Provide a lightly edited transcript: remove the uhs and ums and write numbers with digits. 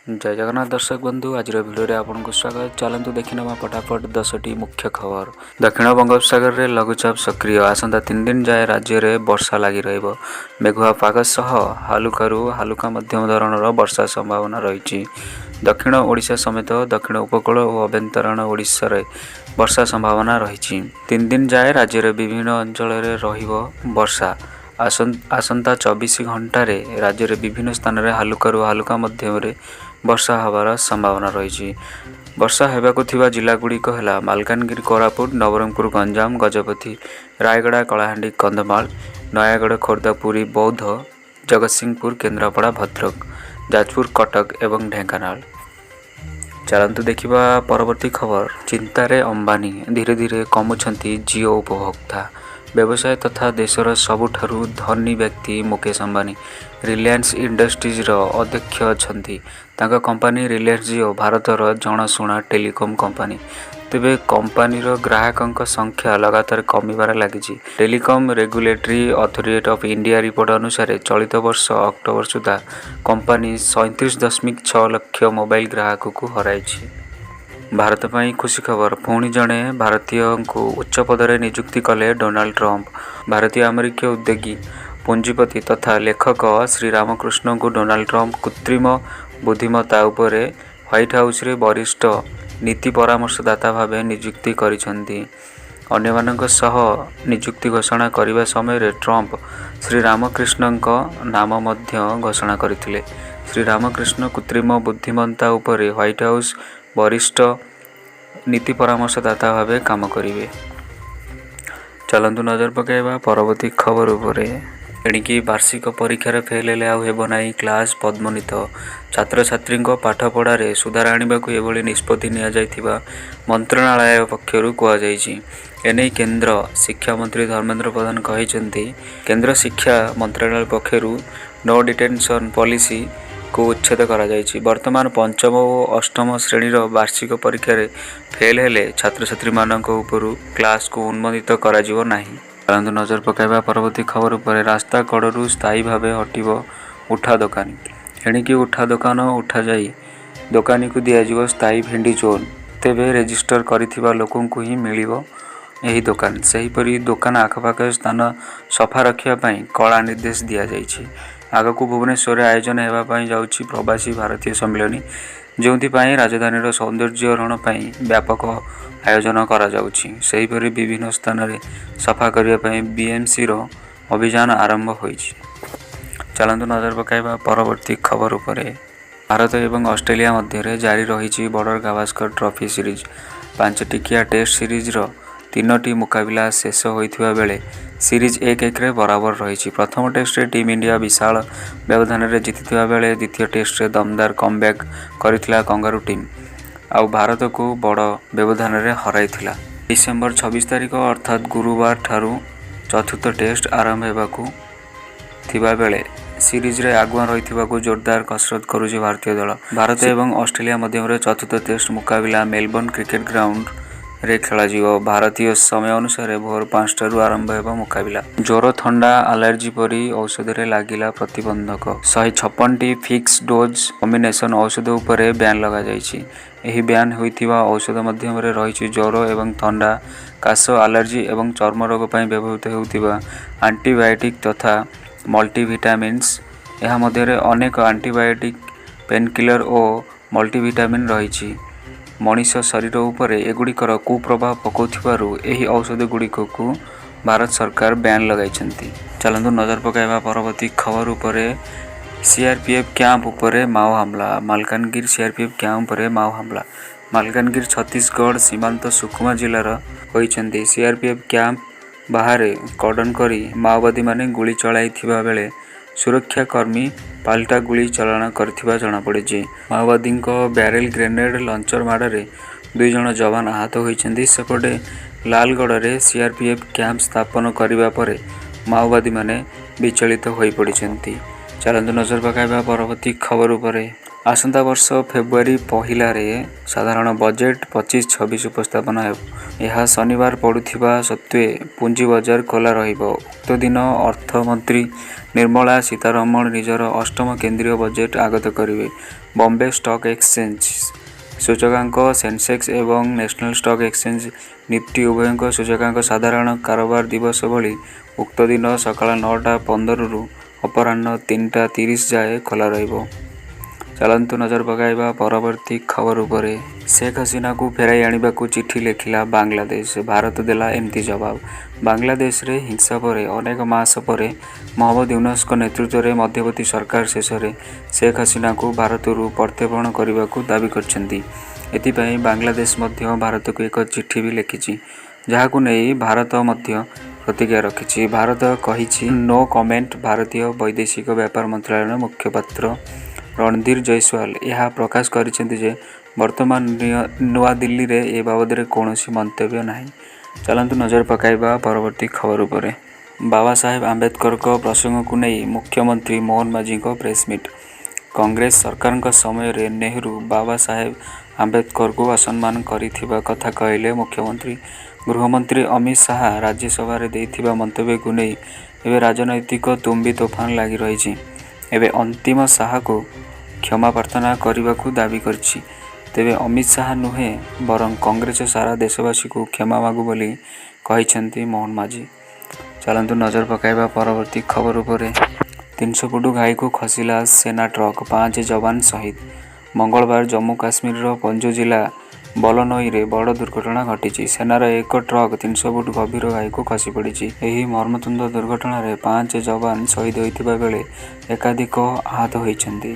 जय जगन्नाथ दर्शक बंधु आज भिडियो आपको स्वागत। चलतु देखा फटाफट 10टी मुख्य खबर। दक्षिण बंगोपसागर में लघुचाप सक्रिय आसंता 3 दिन जाए राज्य में वर्षा लगी रहिबो। मेघुआ पाग सह हालुकारू हालुका मध्यम धरणर वर्षा संभावना रही। दक्षिण ओडिशा समेत दक्षिण उपकूल और अभ्यंतरण ओडिशा रे वर्षा संभावना रही। 3 दिन जाए राज्य में विभिन्न अंचल में रहिबो वर्षा। आसंता 24 घंटा राज्य में विभिन्न स्थान में हालुकारू हालुका मध्यम वर्षा हबार संभावना रही। वर्षा हेबाकु थिबा जिलागुड़िक है मालकानगिरी, कोरापुट, नवरंगपुर, गंजाम, गजपति, रायगड़ा, कलाहांडी, कंधमाल, नयागढ़, खोर्धा, पुरी, बौद्ध, जगतसिंहपुर, केन्द्रापड़ा, भद्रक, जाजपुर, कटक एवं ढेंकानाल। चलतु देखा परवर्ती खबर। चिंतारे अंबानी धीरे धीरे कमुछंती जियो उपभोक्ता। व्यवसाय तथा देशर सबुठारु धनी व्यक्ति मुकेश अंबानी रिलायंस इंडस्ट्रीज अध्यक्ष अछंती। तांका कंपनी रिलायंस जियो भारतर जनाशुना टेलीकॉम कंपनी। तेबे कंपनीर ग्राहकों संख्या लगातार कमिबार लगी। Telecom regulatory authority of India report अनुसार चलित वर्ष अक्टोबर सुधा कंपनी 37.6 लाख मोबाइल ग्राहक को हराई। भारत पर खुशी खबर। पुणी जड़े भारतीय को उच्च पदरे नियुक्ति कले डोनाल्ड ट्रंप। भारतीय अमेरिकीय उद्योगी, पुंजीपति तथा लेखक श्री रामकृष्ण को डोनाल्ड ट्रंप कृत्रिम बुद्धिमत्ता उपरे व्हाइट हाउस रे वरिष्ठ नीति परामर्शदाता भाव नियुक्ति करिसेंती। अन्यमानक सह नियुक्ति घोषणा करने समय ट्रंप श्री रामकृष्ण नाम मध्य घोषणा करथिले। श्री रामकृष्ण कृत्रिम बुद्धिमत्ता उपरे व्हाइट हाउस वरिष्ठ नीति परामर्शदाता भाव काम करेंगे। चलतु नजर पकाइबा परवर्ती खबर उपरे। एणिकी वार्षिक परीक्षार फेल हेले आउ हेब नाही क्लास पद्मनीत। छात्र छात्री पाठपढ़ारे सुधार आने को एभली निष्पत्ति नियाଯାଇଥିବା मंत्रणालय पक्षर कहुଯାଇଛି। एने केंद्र शिक्षा मंत्री धर्मेंद्र प्रधान कहिसेंती केंद्र शिक्षा मंत्रालय पक्षर नो डिटेंशन पॉलिसी को उच्छेद करा जायछि। वर्तमान पंचम और अष्टम श्रेणीर वार्षिक परीक्षा रे फेल हेले छात्र छात्री मानक उपरु क्लास को उन्मोदित करा जिवो नाही। चलतु नजर पकाइबा परवर्ती खबर उपरे। रास्ता कड़रू स्थायी भाव हटिबो उठा दोकानी। एणिकी उठा दोकान उठा जाई दोकानी को दियाजिवो स्थायी भेंडी जोन। तेबे रेजिस्टर करिथिबा लोकन को ही मिलिबो एही दोकान। सेहीपरि दोकान आखपाख स्थान सफा रखिया पई कड़ा निर्देश दिया जायछि। आगक भुवनेश्वर आयोजन होगापाई जाउछि प्रवासी भारतीय सम्मेलन, जो राजधानी सौंदर्यीकरण व्यापक आयोजन करा जाउछि। सेहीपरि विभिन्न स्थान में सफा करने बीएमसी रो अभियान आरंभ होइछि। चलतु नजर पकाइबा परवर्ती खबर उपरे। भारत एवं ऑस्ट्रेलिया मध्य जारी रही बॉर्डर गावस्कर ट्रॉफी सीरीज। 5 टिकिया टेस्ट सीरीज रो 3टी मुकाबला शेष होइथिबा बेले सीरीज 1-1 रे बराबर रही। प्रथम टेस्ट रे टीम इंडिया विशाल व्यवधान रे जीतिथिबा बेले द्वितीय टेस्ट रे दमदार कमबैक करिथिला कंगारू टीम आउ भारत को बड़ व्यवधान रे हराइथिला। डिसेम्बर 26 तारिख अर्थात गुरुवार ठारू चतुर्थ टेस्ट आरंभ हेबाकू थिबा बेले सीरीज रे आगुआ रहिथिबा को जोरदार कसरत करुछि भारतीय दल। भारत एवं ऑस्ट्रेलिया मध्य चतुर्थ टेस्ट मुकाबला मेलबर्न क्रिकेट ग्राउंड रे खेला जीवो। भारतीय समय अनुसार भोर 5 टारू आरंभ हेबा मुकाबला। ज्वर, थंडा, एलर्जी परी औषध रे लागिला प्रतिबंधक। 156टी फिक्स डोज कॉम्बिनेशन औषध उपरे बैन लगा जायछि। एही बैन होइथिबा औषध मध्यम रे रहिछि ज्वर एवं थंडा, काश, एलर्जी एवं चर्म रोग पई व्यवहृत हेउथिबा एंटीबायोटिक तथा मल्टीविटामिन्स। एहा मध्य रे अनेक एंटीबायोटिक, पेनकिलर और मल्टीविटामिन रहिछि। मनीष शरीर उपरे एगुड़िकर कुप्रभाव पकाउथिबारु एही औषध गुड़िक को भारत सरकार बैन लगाइछंती। चलतु नजर पकाइबा परवर्ती खबर उपरे। सीआरपीएफ कैंप उपरे माओ हमला। मालकानगिरी सीआरपीएफ कैंप उपरे माओ हमला। मालकानगिरी छत्तीसगढ़ सीमांत सुकमा जिलार होइछंती। सीआरपीएफ कैंप बाहर कर्डन करी माओवादी माने गुली चलाइथिबा बेले सुरक्षाकर्मी पाल्टा गुली चलाण करथिबा जଣା पड़िछि। माओवादी बैरेल ग्रेनेड लंचर माड़े 2 जन जवान आहत होइछंती। सेपटे लालगढ़ रे सीआरपीएफ कैंप स्थापन करिबा परे माओवादी माने विचलित होई पड़िछंती। चलतु नजर पकाइबा परवर्ती खबर उपरे। ଆସନ୍ତା ବର୍ଷ ଫେବୃଆରୀ ପହିଲାରେ ସାଧାରଣ ବଜେଟ୍ 25-26 ଉପସ୍ଥାପନ ହେବ। ଏହା ଶନିବାର ପଡ଼ୁଥିବା ସତ୍ତ୍ୱେ ପୁଞ୍ଜି ବଜାର ଖୋଲା ରହିବ। ଉକ୍ତ ଦିନ ଅର୍ଥମନ୍ତ୍ରୀ ନିର୍ମଳା ସୀତାରମଣ ନିଜର ଅଷ୍ଟମ କେନ୍ଦ୍ରୀୟ ବଜେଟ୍ ଆଗତ କରିବେ। ବମ୍ବେ ଷ୍ଟକ୍ ଏକ୍ସଚେଞ୍ଜ ସୂଚକାଙ୍କ ସେନ୍ସେକ୍ସ ଏବଂ ନ୍ୟାସନାଲ୍ ଷ୍ଟକ୍ ଏକ୍ସଚେଞ୍ଜ ନିଫ୍ଟି ଉଭୟଙ୍କ ସୂଚକାଙ୍କ ସାଧାରଣ କାରବାର ଦିବସ ଭଳି ଉକ୍ତ ଦିନ ସକାଳ 9:15ରୁ ଅପରାହ୍ନ 3:30 ଯାଏ ଖୋଲା ରହିବ। ଚାଲନ୍ତୁ ନଜର ପକାଇବା ପରବର୍ତ୍ତୀ ଖବର ଉପରେ। ଶେଖ୍ ହସିନାକୁ ଫେରାଇ ଆଣିବାକୁ ଚିଠି ଲେଖିଲା ବାଂଲାଦେଶ, ଭାରତ ଦେଲା ଏମିତି ଜବାବ। ବାଂଲାଦେଶରେ ହିଂସା ପରେ ଅନେକ ମାସ ପରେ ମହମ୍ମଦ ୟୁନୁସଙ୍କ ନେତୃତ୍ୱରେ ମଧ୍ୟବର୍ତ୍ତୀ ସରକାର ଶେଷରେ ଶେଖ୍ ହସିନାକୁ ଭାରତରୁ ପ୍ରତ୍ୟର୍ପଣ କରିବାକୁ ଦାବି କରିଛନ୍ତି। ଏଥିପାଇଁ ବାଂଲାଦେଶ ମଧ୍ୟ ଭାରତକୁ ଏକ ଚିଠି ବି ଲେଖିଛି, ଯାହାକୁ ନେଇ ଭାରତ ମଧ୍ୟ ପ୍ରତିକ୍ରିୟା ରଖିଛି। ଭାରତ କହିଛି ନୋ କମେଣ୍ଟ। ଭାରତୀୟ ବୈଦେଶିକ ବ୍ୟାପାର ମନ୍ତ୍ରଣାଳୟର ମୁଖପାତ୍ର ରଣଧୀର ଜୟସ୍ୱାଲ ଏହା ପ୍ରକାଶ କରିଛନ୍ତି ଯେ ବର୍ତ୍ତମାନ ନୂଆଦିଲ୍ଲୀରେ ଏ ବାବଦରେ କୌଣସି ମନ୍ତବ୍ୟ ନାହିଁ। ଚାଲନ୍ତୁ ନଜର ପକାଇବା ପରବର୍ତ୍ତୀ ଖବର ଉପରେ। ବାବା ସାହେବ ଆମ୍ବେଦକରଙ୍କ ପ୍ରସଙ୍ଗକୁ ନେଇ ମୁଖ୍ୟମନ୍ତ୍ରୀ ମୋହନ ମାଝୀଙ୍କ ପ୍ରେସମିଟ୍। କଂଗ୍ରେସ ସରକାରଙ୍କ ସମୟରେ ନେହେରୁ ବାବା ସାହେବ ଆମ୍ବେଦକରଙ୍କୁ ଅସମ୍ମାନ କରିଥିବା କଥା କହିଲେ ମୁଖ୍ୟମନ୍ତ୍ରୀ। ଗୃହମନ୍ତ୍ରୀ ଅମିତ ଶାହା ରାଜ୍ୟସଭାରେ ଦେଇଥିବା ମନ୍ତବ୍ୟକୁ ନେଇ ଏବେ ରାଜନୈତିକ ତୁମ୍ବି ତୋଫାନ ଲାଗି ରହିଛି। ଏବେ ଅନ୍ତିମ ଶାହାକୁ କ୍ଷମା ପ୍ରାର୍ଥନା କରିବାକୁ ଦାବି କରିଛି। ତେବେ ଅମିତ ଶାହା ନୁହେଁ, ବରଂ କଂଗ୍ରେସ ସାରା ଦେଶବାସୀଙ୍କୁ କ୍ଷମା ମାଗୁ ବୋଲି କହିଛନ୍ତି ମୋହନ ମାଝୀ। ଚାଲନ୍ତୁ ନଜର ପକାଇବା ପରବର୍ତ୍ତୀ ଖବର ଉପରେ। 300 ଫୁଟ ଘାଇକୁ ଖସିଲା ସେନା ଟ୍ରକ୍, 5 ଯବାନ ଶହୀଦ। ମଙ୍ଗଳବାର ଜମ୍ମୁ କାଶ୍ମୀରର ପଞ୍ଜୁ ଜିଲ୍ଲା ବଲନୋଇରେ ବଡ଼ ଦୁର୍ଘଟଣା ଘଟିଛି। ସେନାର ଏକ ଟ୍ରକ୍ 300 ଫୁଟ ଗଭୀର ଘାଇକୁ ଖସି ପଡ଼ିଛି। ଏହି ମର୍ମନ୍ତୁଦ ଦୁର୍ଘଟଣାରେ 5 ଯବାନ ଶହୀଦ ହୋଇଥିବା ବେଳେ ଏକାଧିକ ଆହତ ହୋଇଛନ୍ତି।